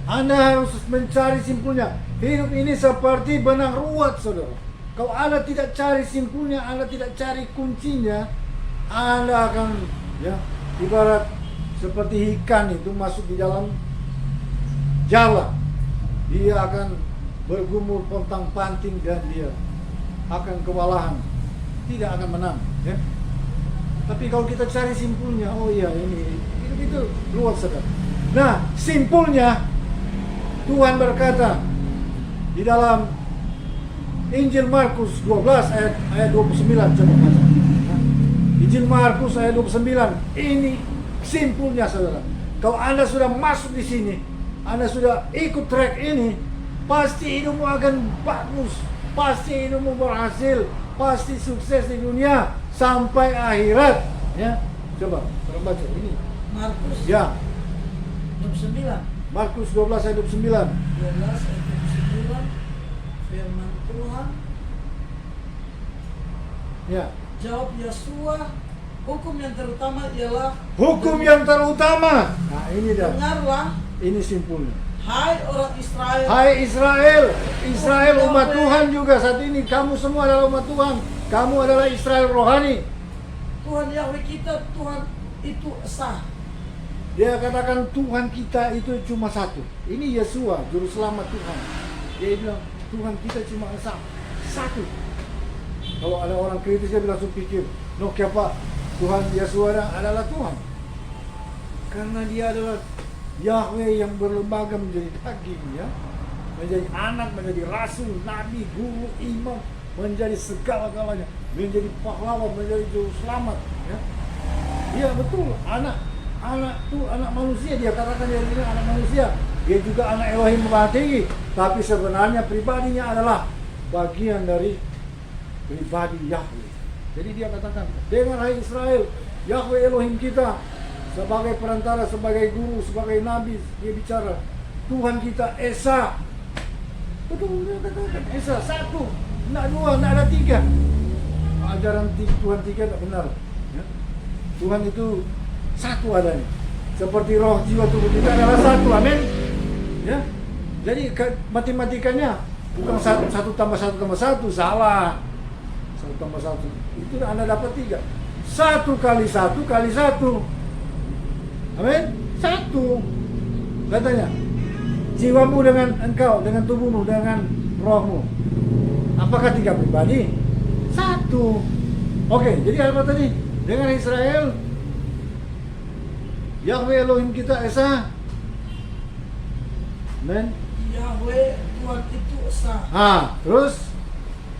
Anda harus mencari simpulnya. Hidup ini seperti benang ruwet, saudara. Kalau Anda tidak cari simpulnya, Anda tidak cari kuncinya, Anda akan ibarat seperti ikan itu masuk di dalam jala. Dia akan bergumul pontang-panting dan dia akan kewalahan, tidak akan menang. Tapi kalau kita cari simpulnya, oh iya ini itu luar saudara. Nah, simpulnya Tuhan berkata di dalam Injil Markus 12 ayat 29, coba baca. Injil Markus ayat 29. Ini simpulnya saudara. Kalau Anda sudah masuk di sini, Anda sudah ikut track ini, pasti hidupmu akan bagus, pasti hidupmu berhasil, pasti sukses di dunia sampai akhirat. Ya, coba baca ini. Markus. Ya. 29. Markus 12 ayat 29. 12 ayat 29. Firman Tuhan. Ya. Jawab Yesua, hukum yang terutama ialah Hukum yang terutama. Nah, ini dah. dengarlah, Ini simpulnya. hai orang Israel. Hai Israel, Israel umat Tuhan juga saat ini. Kamu semua adalah umat Tuhan. Kamu adalah Israel rohani. Tuhan Yahweh kita, Tuhan itu esa. Dia katakan Tuhan kita itu cuma satu. Ini Yesua, juru selamat Tuhan. Dia bilang Tuhan kita cuma esa, satu. Kalau ada orang kritis dia langsung pikir, no siapa? Tuhan Yesua adalah Tuhan. Karena dia adalah Yahweh yang berlembaga menjadi daging, ya, menjadi anak, menjadi rasul, nabi, guru, imam, menjadi segala-galanya, menjadi pahlawan, menjadi juru selamat, ya. Iya betul, anak tuh anak manusia, dia katakan dia ini anak manusia. Dia juga anak Elohim Maha Tinggi, tapi sebenarnya pribadinya adalah bagian dari pribadi Yahweh. Jadi dia katakan, dengar hai Israel, Yahweh Elohim kita sebagai perantara, sebagai guru, sebagai nabi, dia bicara Tuhan kita Esa. Betul, dia katakan Esa, satu, tidak dua, tidak ada tiga. Ajaran Tuhan tiga tidak benar, ya. Tuhan itu satu adanya. Seperti roh, jiwa, tubuh kita adalah satu, amin. Ya, jadi matematikanya bukan satu tambah satu, salah. Satu tambah satu, itu Anda dapat tiga. Satu kali satu. Amin? Satu. Katanya, jiwamu dengan engkau, dengan tubuhmu, dengan rohmu. Apakah tiga pribadi? Satu. Oke, jadi apa tadi? Dengan Israel, Yahweh Elohim kita Esa. Amin. Yahweh Tuhan itu esa. Terus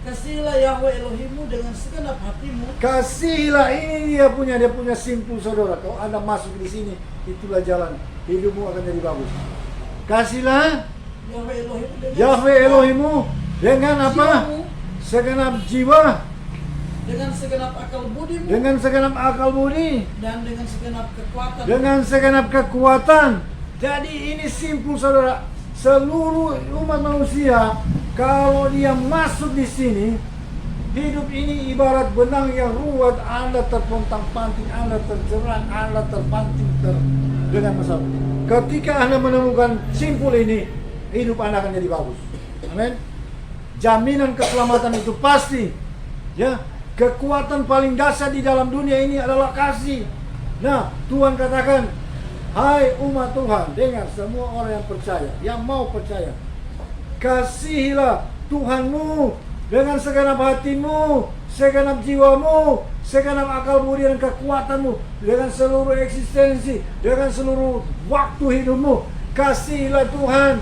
Kasihilah Yahweh Elohimmu dengan segenap hatimu. Kasihilah, ini dia punya simpul saudara. Kalau Anda masuk di sini, itulah jalan. Hidupmu akan jadi bagus. Kasihlah Yahweh Elohimmu dengan apa? Jiwamu, Segenap jiwa, dengan segenap akal budimu, dengan segenap akal budi, dan dengan segenap kekuatan. dengan segenap kekuatan. Jadi ini simpul saudara. Seluruh umat manusia, kalau dia masuk di sini, hidup ini ibarat benang yang ruwet. Anda terpontang-panting, Anda terjerang, Anda terpanting dengan masalah. Ketika Anda menemukan simpul ini, hidup Anda akan jadi bagus. Amin. Jaminan keselamatan itu pasti. Ya, kekuatan paling dasar di dalam dunia ini adalah kasih. Nah, Tuhan katakan, hai umat Tuhan, dengar semua orang yang percaya, yang mau percaya. Kasihilah Tuhanmu dengan segenap hatimu, segenap jiwamu, segenap akal budi dan kekuatanmu, dengan seluruh eksistensi, dengan seluruh waktu hidupmu. Kasihilah Tuhan.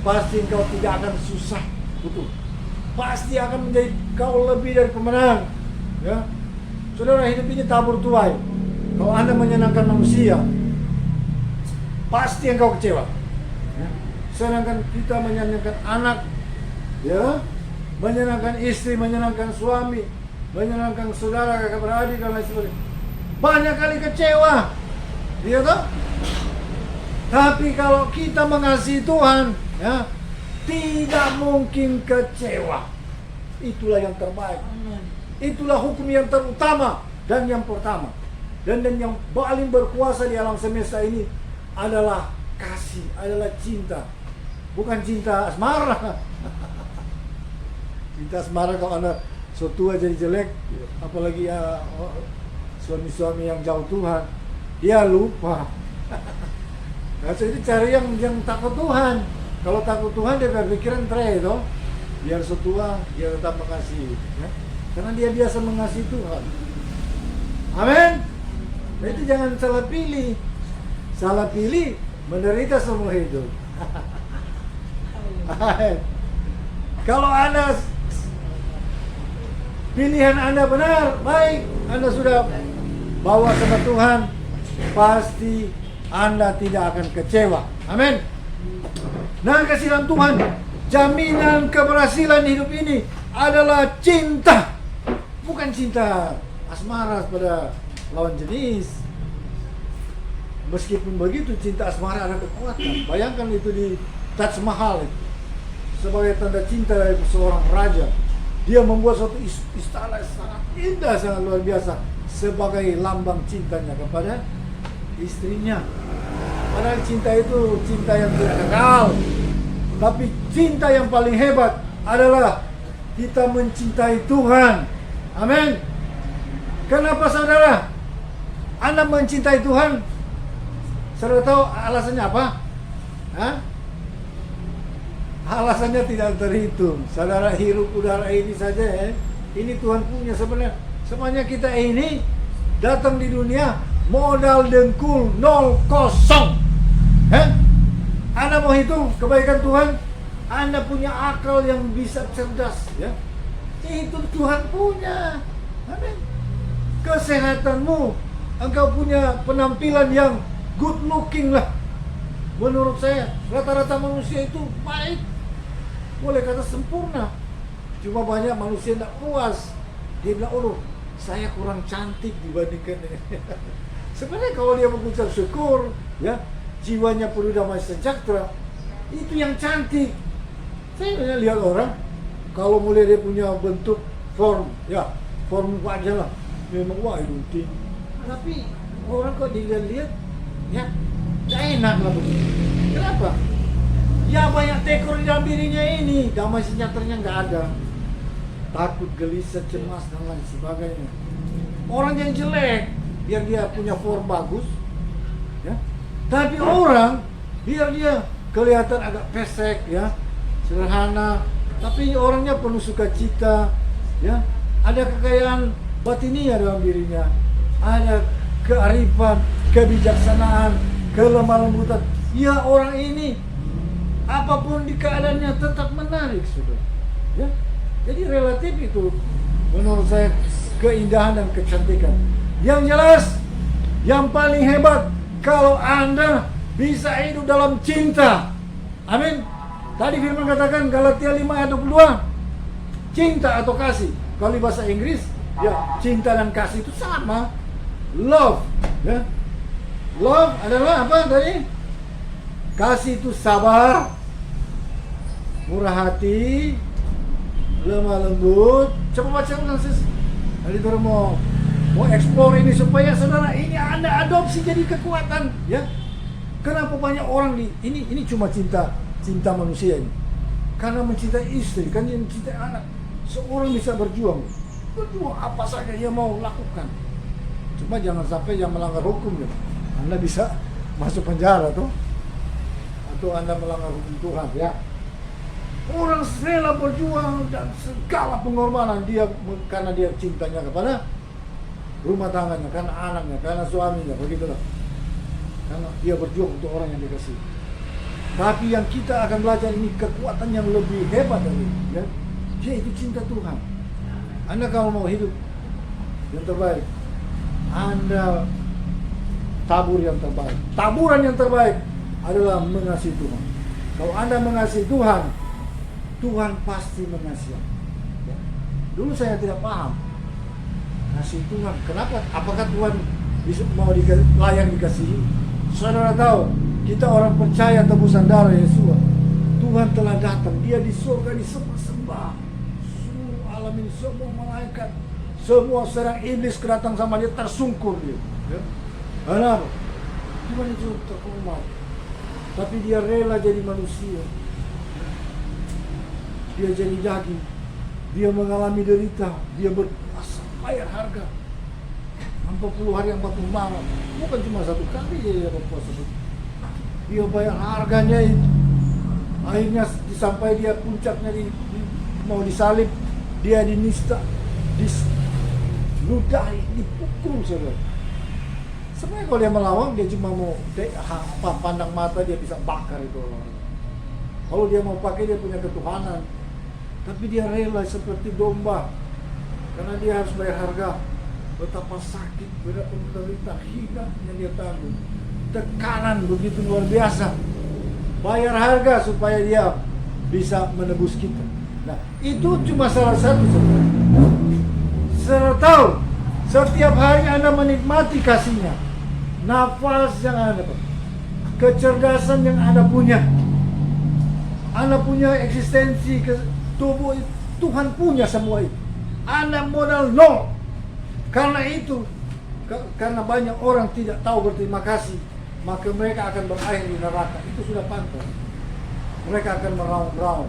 Pasti engkau tidak akan susah. Betul. Pasti akan menjadi kau lebih dari pemenang. Ya. Saudara, hidup ini tabur tuai. Kalau Anda menyenangkan manusia, pasti engkau kecewa. Ya. Sedangkan kita menyenangkan anak, ya, menyenangkan istri, menyenangkan suami, menyenangkan saudara, kakak beradik dan lain sebagainya, banyak kali kecewa, iya toh? Tapi kalau kita mengasihi Tuhan, ya, tidak mungkin kecewa. Itulah yang terbaik. Amen. Itulah hukum yang terutama dan yang pertama. Dan yang paling berkuasa di alam semesta ini adalah kasih, adalah cinta. Bukan cinta asmara. Cinta asmara kalau Anda so tua jadi jelek, apalagi suami-suami yang jauh Tuhan, dia lupa. Nah, so itu cari yang takut Tuhan. Kalau takut Tuhan dia berpikiran itu, biar so tua dia tetap mengasihi, ya? Karena dia biasa mengasihi Tuhan. Amin. Nah, itu jangan salah pilih. Salah pilih menderita seumur hidup. Kalau Anda pilihan Anda benar, baik, Anda sudah bawa sama Tuhan, pasti Anda tidak akan kecewa. Amin. Nah, kasih dalam Tuhan, jaminan keberhasilan hidup ini adalah cinta. Bukan cinta asmara pada lawan jenis. Meskipun begitu, cinta asmara ada kekuatan. Bayangkan itu di Taj Mahal itu, sebagai tanda cinta dari seorang raja. Dia membuat suatu istana sangat indah, sangat luar biasa, sebagai lambang cintanya kepada istrinya. Padahal cinta itu cinta yang tidak kekal. Tapi cinta yang paling hebat adalah kita mencintai Tuhan. Amin. Kenapa saudara Anda mencintai Tuhan? Saudara tahu alasannya apa? Hah? Alasannya tidak terhitung. Saudara hirup udara ini saja, ya. Ini Tuhan punya sebenarnya. Semuanya kita ini datang di dunia modal dengkul 0 Anda mau hitung kebaikan Tuhan, Anda punya akal yang bisa cerdas, ya. Itu Tuhan punya. Amin. Kesehatanmu, engkau punya penampilan yang good looking lah. Menurut saya, rata-rata manusia itu baik. Boleh kata sempurna. Cuma banyak manusia tidak puas. Dia bilang, oh saya kurang cantik dibandingkan dengan sebenarnya kalau dia mengucap syukur, ya, jiwanya penuh damai sejahtera, itu yang cantik. Saya lihat orang, kalau mulai dia punya bentuk form, ya, form wajah lah, memang wah hidung tinggi. Tapi orang kok dilihat-lihat, ya, gak enak lah begitu. Kenapa? Ya banyak tekor di dalam dirinya ini, damai sejahteranya nggak ada. Takut, gelisah, cemas, dan lain sebagainya. Orang yang jelek, biar dia punya form bagus, ya. Tapi orang, biar dia kelihatan agak pesek, ya, sederhana, tapi orangnya penuh sukacita, ya. Ada kekayaan batinia dalam dirinya, ada kearifan, kebijaksanaan, kelemah lembutan. Ya, orang ini apapun di keadaannya tetap menarik, saudara. Ya, jadi relatif itu menurut saya keindahan dan kecantikan. Yang jelas, yang paling hebat kalau Anda bisa hidup dalam cinta. Amin. Tadi firman katakan Galatia 5 ayat 22, cinta atau kasih. Kalau di bahasa Inggris, ya, cinta dan kasih itu sama. Love, ya. Love adalah apa tadi? Kasih itu sabar, murah hati, lemah lembut. Coba baca ulang, sis. Jadi saudara mau explore ini supaya saudara ini Anda adopsi jadi kekuatan, ya. Kenapa banyak orang ini cuma cinta manusia ini? Karena mencintai istri, kan yang mencintai anak. Seorang bisa berjuang apa saja dia mau lakukan. Cuma jangan sampai yang melanggar hukum, ya. Anda bisa masuk penjara tuh, atau Anda melanggar hukum Tuhan, ya. Orang rela berjuang dan segala pengorbanan dia karena dia cintanya kepada rumah tangganya, karena anaknya, karena suaminya, begitulah. Karena dia berjuang untuk orang yang dikasihi. Tapi yang kita akan belajar ini kekuatan yang lebih hebat dari itu, ya. Yaitu cinta Tuhan. Anda kalau mau hidup yang terbaik, Anda tabur yang terbaik. Taburan yang terbaik adalah mengasihi Tuhan. Kalau Anda mengasihi Tuhan, Tuhan pasti mengasihi. Ya. Dulu saya tidak paham kasih Tuhan. Kenapa? Apakah Tuhan mau layak dikasihi? Saudara tahu, kita orang percaya tebusan darah Yesus. Tuhan telah datang. Dia di surga disembah-sembah. Seluruh alam ini, semua malaikat, semua serang iblis kedatang sama dia, tersungkur dia. Ya. Kenapa? Tuhan itu terhormat. tapi dia rela jadi manusia. Dia jadi daging, dia mengalami derita, dia berpuasa, bayar harga 40 hari 40 malam, bukan cuma satu kali dia berpuasa. Dia bayar harganya itu. Akhirnya sampai dia puncaknya mau disalib, dia dinista, diludahi, dipukul saudara. Sebenarnya kalau dia melawan, dia cuma mau pandang mata, dia bisa bakar itu orang. Kalau dia mau pakai, dia punya ketuhanan. Tapi dia rela seperti domba, karena dia harus bayar harga. Betapa sakit, betapa menderita, hina yang dia tanggung. Tekanan begitu luar biasa. Bayar harga supaya dia bisa menebus kita. Nah, itu cuma salah satu sebenarnya. Saudara tahu, setiap hari Anda menikmati kasihnya, nafas yang Anda punya, kecerdasan yang Anda punya eksistensi tubuh, Tuhan punya semua itu. Anda modal nol. Karena itu, karena banyak orang tidak tahu berterima kasih, maka mereka akan berakhir di neraka. Itu sudah pantas. Mereka akan meraung-raung.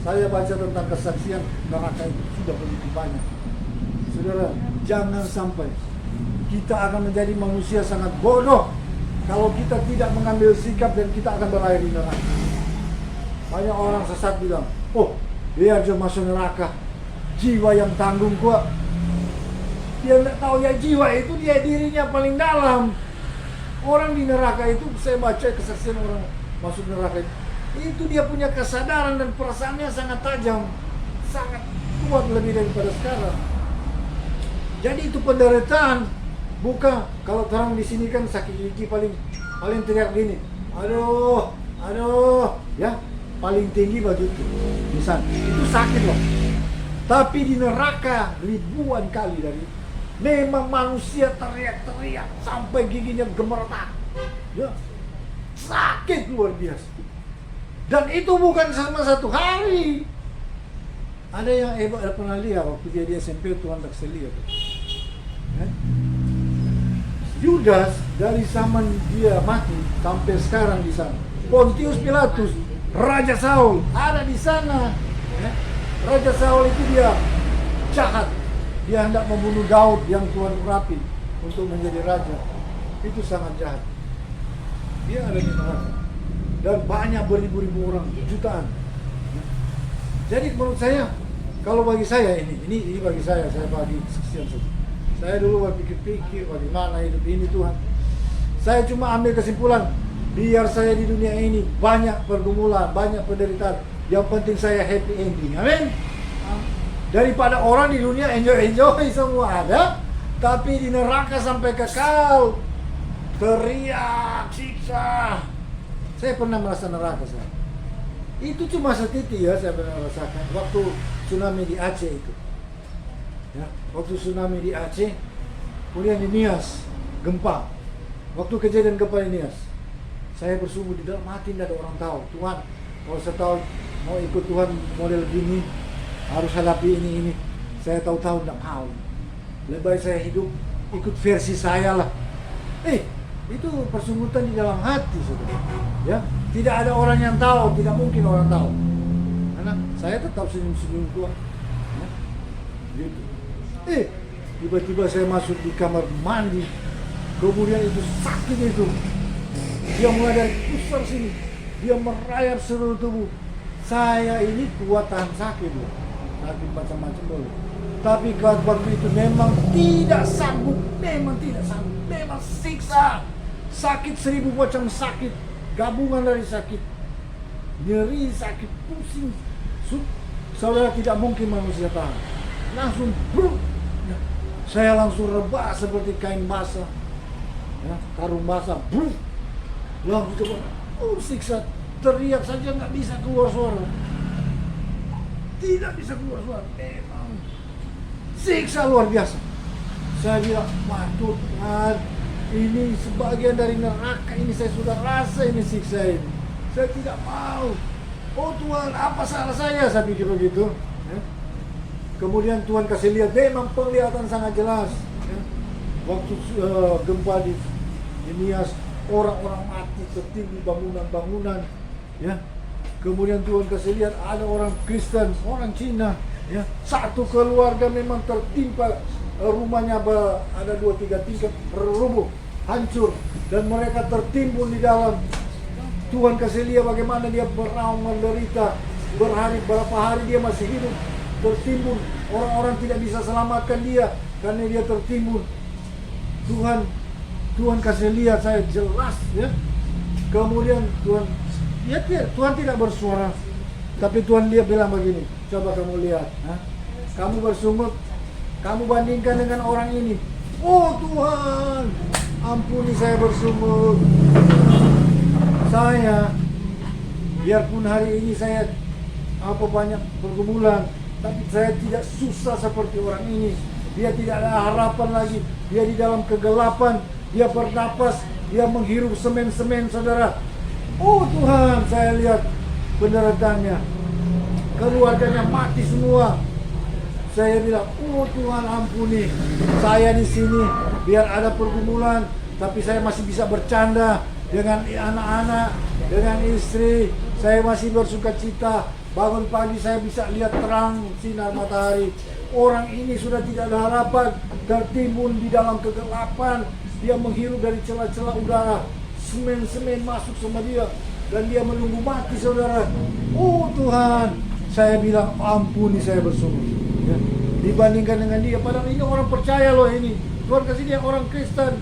Saya baca tentang kesaksian neraka itu sudah begitu banyak. Saudara, jangan sampai kita akan menjadi manusia sangat bodoh kalau kita tidak mengambil sikap dan kita akan berakhir di neraka. Banyak orang sesat bilang, oh biar dia masuk neraka, jiwa yang tanggung kuat. Dia tidak tahu ya, jiwa itu dia dirinya paling dalam. Orang di neraka itu, saya baca kesaksian orang masuk neraka itu dia punya kesadaran dan perasaannya sangat tajam, sangat kuat lebih daripada sekarang. Jadi itu penderitaan. Bukan kalau orang di sini kan sakit gigi paling teriak gini, aduh, ya paling tinggi baju itu, misal itu sakit loh. Tapi di neraka ribuan kali dari memang manusia teriak-teriak sampai giginya gemeretak, ya sakit luar biasa. Dan itu bukan sama satu hari. Ada yang hebat, pernah lihat waktu dia di SMP, Tuhan tak lihat. Yudas dari zaman dia mati sampai sekarang di sana. Pontius Pilatus, Raja Saul ada di sana. Raja Saul itu dia jahat. Dia hendak membunuh Daud yang Tuhan urapi untuk menjadi raja. Itu sangat jahat. Dia ada di neraka. Dan banyak beribu-ribu orang, jutaan. Jadi menurut saya, kalau bagi saya ini bagi saya bagi sekian saja. Saya dulu berpikir-pikir bagaimana hidup ini Tuhan. Saya cuma ambil kesimpulan, biar saya di dunia ini banyak pergumulan, banyak penderitaan. Yang penting saya happy ending. Amin. Daripada orang di dunia enjoy semua ada, tapi di neraka sampai kekal, teriak, siksa. Saya pernah merasa neraka saya. Itu cuma setitik ya saya pernah rasakan waktu tsunami di Aceh itu. Ya, waktu tsunami di Aceh, kemudian di Nias, gempa. Waktu kejadian gempa di Nias, saya bersungguh di dalam hati, tidak ada orang tahu. Tuhan, kalau saya tahu mau ikut Tuhan model gini, harus hadapi ini. Saya tahu-tahu tidak mau. Lebih baik saya hidup ikut versi saya lah. Itu persungguhan di dalam hati, saudara. Ya, tidak ada orang yang tahu, tidak mungkin orang tahu. Karena saya tetap senyum-senyum Tuhan. Ya, gitu. Tiba-tiba saya masuk di kamar mandi, kemudian itu sakit itu. Dia mulai dari pusar sini, dia merayap seluruh tubuh. Saya ini kuat tahan sakit loh, sakit macam-macam boleh. Tapi waktu itu memang tidak sanggup, memang siksa. Sakit 1000 macam sakit, gabungan dari sakit, nyeri, sakit, pusing. Saudara, tidak mungkin manusia tahan. Langsung bruk. Saya langsung rebah seperti kain basah, ya, karung basah, bruk. Langsung coba, siksa, teriak saja nggak bisa keluar suara, tidak bisa keluar suara. Memang siksa luar biasa. Saya bilang, waduh Tuhan, ini sebagian dari neraka ini saya sudah rasa ini siksa ini. Saya tidak mau. Oh Tuhan, apa salah saya? Saya pikir begitu. Ya. Kemudian Tuhan kasih lihat, memang penglihatan sangat jelas. Ya. Waktu gempa di Nias, orang-orang mati tertimbun bangunan-bangunan, ya. Kemudian Tuhan kasih lihat ada orang Kristen, orang Cina, ya. Satu keluarga memang tertimpa rumahnya ada 2-3 tingkat rubuh, hancur, dan mereka tertimbun di dalam. Tuhan kasih lihat bagaimana dia beraung menderita, berapa hari dia masih hidup, tertimbun. Orang-orang tidak bisa selamatkan dia karena dia tertimbun. Tuhan kasih lihat saya jelas, ya. Kemudian Tuhan tidak bersuara, tapi Tuhan bilang begini, coba kamu lihat, kamu bersungut, kamu bandingkan dengan orang ini. Oh Tuhan, ampuni saya bersungut. Saya, biarpun hari ini saya banyak pergumulan, tapi saya tidak susah seperti orang ini. Dia tidak ada harapan lagi, dia di dalam kegelapan, dia bernapas, dia menghirup semen-semen, saudara. Oh Tuhan, saya lihat penderitaannya, keluarganya mati semua. Saya bilang, oh Tuhan ampuni, saya di sini biar ada pergumulan, tapi saya masih bisa bercanda dengan anak-anak, dengan istri. Saya masih bersukacita. Bangun pagi saya bisa lihat terang sinar matahari. Orang ini sudah tidak ada harapan, tertimbun di dalam kegelapan. Dia menghirup dari celah-celah udara. Semen-semen masuk sama dia dan dia menunggu mati, saudara. Oh Tuhan, saya bilang ampuni saya bersungut, ya. Dibandingkan dengan dia, padahal ini orang percaya loh ini. Tuhan kasih dia orang Kristen,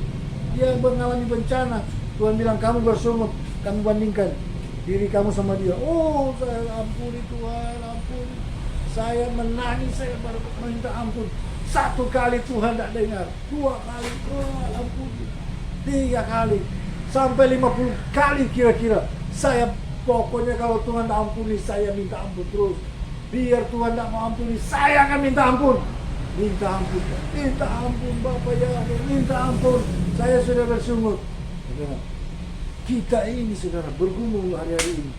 dia mengalami bencana. Tuhan bilang kamu bersungut, kamu bandingkan diri kamu sama dia. Oh saya ampuni Tuhan, ampuni. Saya menangis, saya baru minta ampun. 1 kali Tuhan tidak dengar, 2 kali, oh ampuni, 3 kali. Sampai 50 kali kira-kira. Saya pokoknya kalau Tuhan tak ampuni, saya minta ampun terus. Biar Tuhan tak mau ampuni, saya akan minta ampun. Minta ampun Bapak ya, minta ampun. Saya sudah bersungut. Saudara, kita ini saudara bergumul hari-hari ini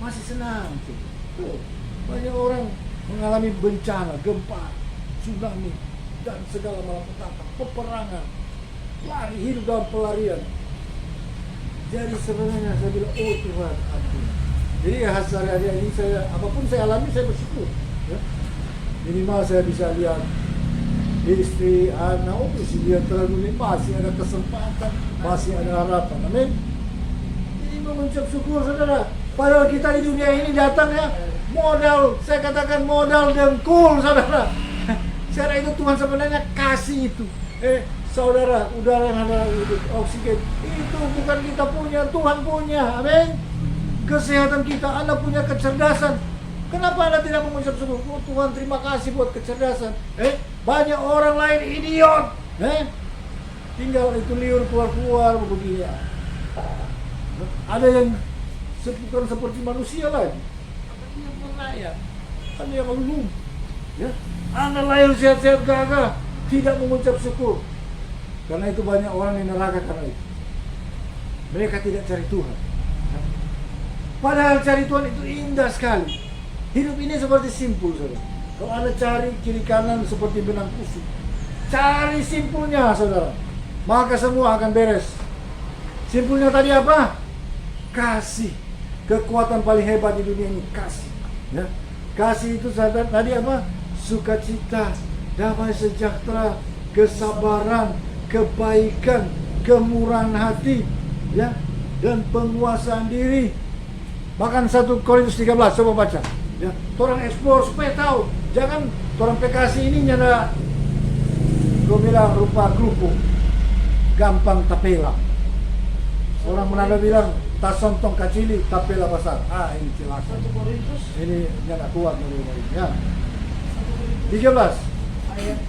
masih senang. Banyak orang mengalami bencana, gempa, tsunami, dan segala malapetaka, peperangan. Lari, hidup dalam pelarian. Jadi sebenarnya saya bilang, oh Tuhan ampun. Jadi hari-hari ini saya, apapun saya alami, saya bersyukur, ya. Minimal saya bisa lihat istri, anak, oh masih lihat terlalu, masih ada kesempatan, masih ada harapan, amin. Jadi mengucap syukur, saudara. Padahal kita di dunia ini datang, ya, modal, saya katakan modal dengkul, saudara. Secara itu Tuhan sebenarnya kasih itu. Saudara, udara yang ada, oksigen, itu bukan kita punya, Tuhan punya, amin. Kesehatan kita, Anda punya kecerdasan. Kenapa Anda tidak mengucap syukur? Oh, Tuhan terima kasih buat kecerdasan. Banyak orang lain idiot, tinggal itu liur keluar begini. Ada yang bukan seperti manusia lagi, ada yang melayang, ada yang luluh, ya. Anda lahir sehat-sehat gagah, tidak mengucap syukur. Karena itu banyak orang yang neraka karena itu. Mereka tidak cari Tuhan. Padahal cari Tuhan itu indah sekali. Hidup ini seperti simpul, saudara. Kalau Anda cari kiri kanan seperti benang kusut, cari simpulnya, saudara, maka semua akan beres. Simpulnya tadi apa? Kasih. Kekuatan paling hebat di dunia ini kasih, ya. Kasih itu saudara, tadi apa? Sukacita, damai sejahtera, kesabaran, kebaikan, kemurahan hati, ya, dan penguasaan diri. Bahkan 1 Korintus 13, coba baca, ya. Orang eksplor supaya tahu, jangan orang PKC ini nyana gue bilang rupa kerupuk, gampang tapela. Orang Manado bilang tasontong kacili tapela besar. Ini celaka. 1 Korintus ini nyana kuat dari ini, ya. 13 ayat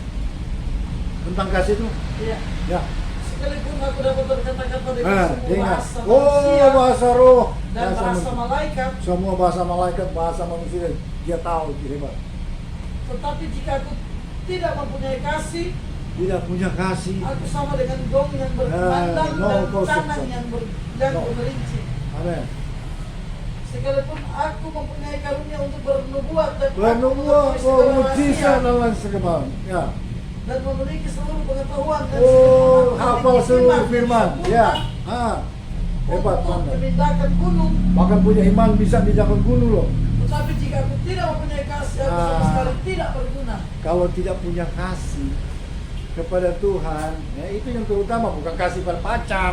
tentang kasih itu, iya. ya. Sekalipun aku dapat berkata-kata dengan semua Ingat. bahasa Oh, manusia bahasa roh, dan bahasa manusia. malaikat, Semua bahasa malaikat, bahasa manusia, dia tahu itu hebat. tetapi jika aku tidak mempunyai kasih, Tidak punya kasih, aku sama dengan gong yang berkumandang no, dan kau tangan sukses. yang No. bergelincir. amin. Sekalipun aku mempunyai karunia untuk bernubuat dan aku Bernubuat, mengetahui segala mujizat rahasia dan lain sebagainya. Ya. dan memiliki seluruh pengetahuan dan Oh, segala hafal seluruh firman. sempurna, Ya. Hebat untuk Anda. memindahkan gunung. Bahkan punya iman bisa memindahkan gunung loh. Tetapi jika aku tidak mempunyai kasih, aku sama sekali tidak berguna. Kalau tidak punya kasih kepada Tuhan, ya itu yang terutama, bukan kasih pada pacar.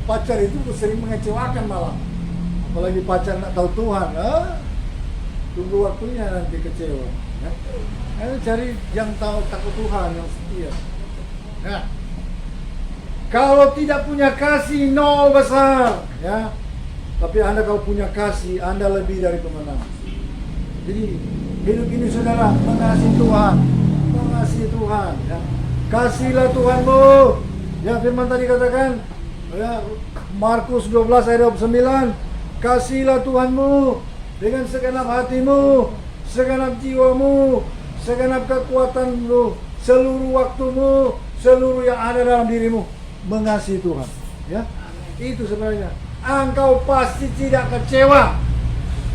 Pacar itu sering mengecewakan malah. Apalagi pacar nggak tahu Tuhan, tunggu waktunya nanti kecewa. Ya. Ayo cari yang tahu takut Tuhan, yang setia. Nah, kalau tidak punya kasih, nol besar, ya. Tapi Anda kalau punya kasih, Anda lebih dari pemenang. Jadi hidup ini saudara mengasihi Tuhan, mengasihi Tuhan. Ya. Kasihlah Tuhanmu. Ya firman tadi katakan, ya, Markus 12 ayat 29, kasihlah Tuhanmu dengan segenap hatimu, segenap jiwamu, segenap kekuatanmu, seluruh waktumu, seluruh yang ada dalam dirimu. Mengasihi Tuhan. Ya, itu sebenarnya. Engkau pasti tidak kecewa.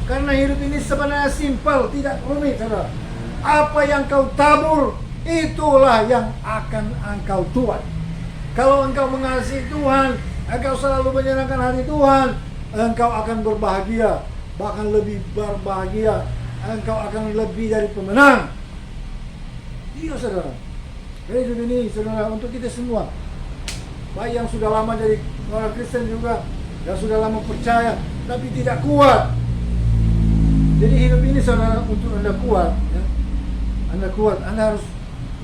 Karena hidup ini sebenarnya simpel, tidak rumit, saudara. Apa yang kau tabur, itulah yang akan engkau tuai. Kalau engkau mengasihi Tuhan, engkau selalu menyenangkan hati Tuhan, engkau akan berbahagia, bahkan lebih berbahagia. Engkau akan lebih dari pemenang. Iya, saudara. Hidup ini, saudara, untuk kita semua. Baik yang sudah lama jadi orang Kristen juga, yang sudah lama percaya, tapi tidak kuat. Jadi hidup ini saudara, untuk Anda kuat, ya. Anda kuat, Anda harus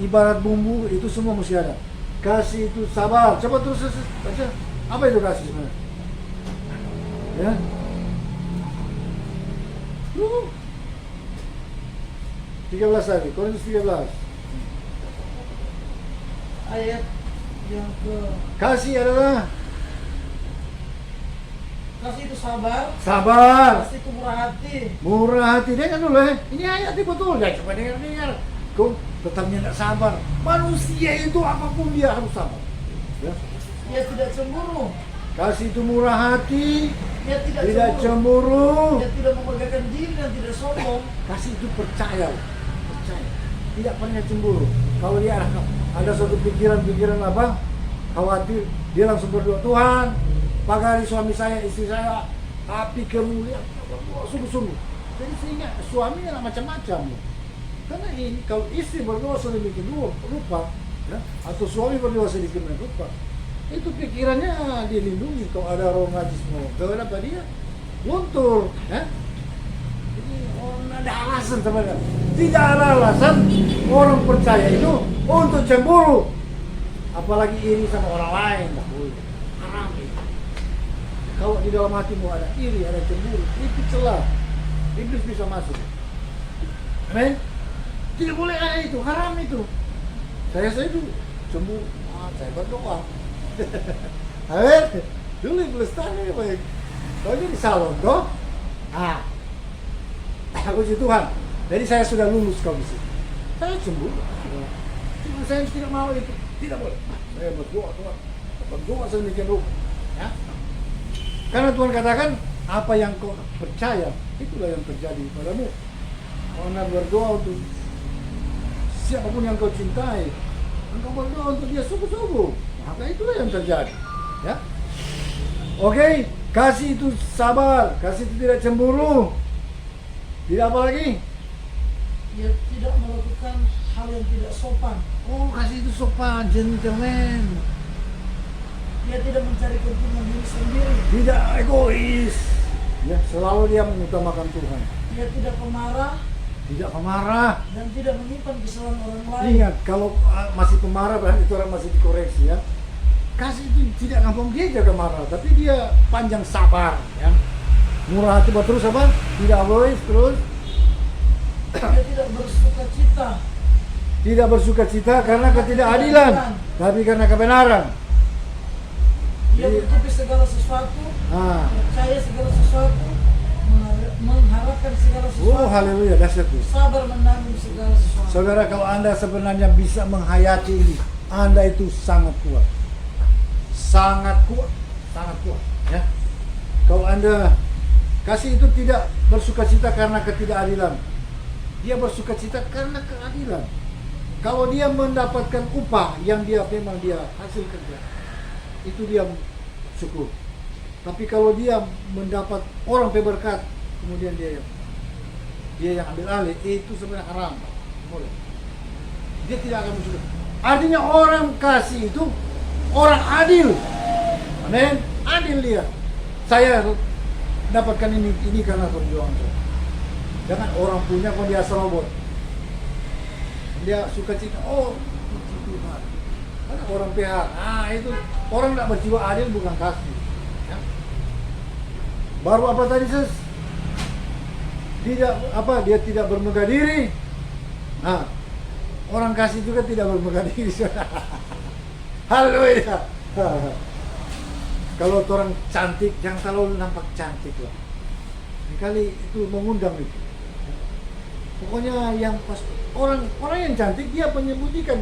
ibarat bumbu, itu semua mesti ada. Kasih itu sabar. Coba terus baca. Apa itu kasih sebenarnya? Ya. 13 tadi, Korintus 13. Ayat yang ke Kasih adalah kasih itu sabar, sabar, kasih itu murah hati. murah hati. Dengar dulu ya. Ini ayatnya betul. Ya coba dengar. Kau tetapnya tidak sabar. Manusia itu apapun dia harus sabar. Ya. Dia tidak cemburu, Kasih itu murah hati, dia tidak tidak cemburu. dia tidak membanggakan diri dan tidak sombong. Kasih itu percaya, percaya. Tidak pernah cemburu. Kalau dia ada suatu pikiran apa, khawatir, dia langsung berdoa, Tuhan, pagari suami saya, istri saya, api kemuliaan, sungguh-sungguh. Jadi sehingga suaminya macam-macam. Karena ini kalau istri berdoa sedemikian rupa, ya, atau suami berdoa sedemikian rupa, itu pikirannya dilindungi. Kalau ada roh najis mau, kenapa dia luntur, ya? Jadi ada alasan sebenarnya. Tidak ada alasan orang percaya itu untuk cemburu, apalagi iri sama orang lain. Tidak boleh, haram itu. Kalau di dalam hatimu ada iri, ada cemburu, itu celah. Iblis bisa masuk. Amin. Tidak boleh ada itu, haram itu. Saya itu cemburu, saya berdoa. Amin. Dulu iblis tanya baik. Kau jadi salon toh? Aku puji Tuhan. Jadi saya sudah lulus kau di sini. Saya cemburu. Cuma saya tidak mau itu. Tidak boleh. Saya berdoa Tuhan. Berdoa sedemikian rupa. Ya. Karena Tuhan katakan apa yang kau percaya itulah yang terjadi padamu. Kalau Anda berdoa untuk siapapun yang kau cintai, engkau berdoa untuk dia sungguh-sungguh, maka itulah yang terjadi. Ya. Oke, kasih itu sabar, kasih itu tidak cemburu. Tidak apa lagi? Dia tidak melakukan hal yang tidak sopan. Oh, kasih itu sopan, gentleman. Dia tidak mencari keuntungan diri sendiri. Tidak egois. Ya, selalu dia mengutamakan Tuhan. Dia tidak pemarah Tidak pemarah. dan tidak menyimpan kesalahan orang lain. Ingat, kalau masih pemarah berarti itu orang masih dikoreksi ya. Kasih itu tidak gampang dia jaga marah, tapi dia panjang sabar ya. Murah hati buat terus apa? Tidak egois terus. Dia tidak bersuka cita. Tidak bersuka cita karena ketidakadilan, tapi karena kebenaran. Dia Jadi, menutupi segala sesuatu, ah, percaya segala sesuatu, mengharapkan segala oh sesuatu, haleluya, dahsyat tuh. sabar menanggung segala sesuatu. Saudara, kalau Anda sebenarnya bisa menghayati ini, Anda itu sangat kuat. Sangat kuat, sangat kuat ya. Kalau Anda kasih itu tidak bersukacita karena ketidakadilan. Dia bersukacita karena keadilan. Kalau dia mendapatkan upah yang dia memang dia hasil kerja, itu dia syukur. Tapi kalau dia mendapat orang berkat, kemudian dia yang ambil alih, itu sebenarnya haram. Boleh. Dia tidak akan bersyukur. Artinya orang kasih itu orang adil. Amin. Adil dia. Saya dapatkan ini karena perjuangan saya. Jangan orang punya kalau dia serobot. Dia suka cita, oh puji Tuhan. Karena orang PH, itu orang tidak berjiwa adil bukan kasih. Ya. Baru apa tadi ses? Dia tidak bermegah diri. Nah, orang kasih juga tidak bermegah diri. Haleluya. Kalau orang cantik jangan terlalu nampak cantik lah. Kali itu mengundang itu. Pokoknya yang pas orang yang cantik dia menyembunyikan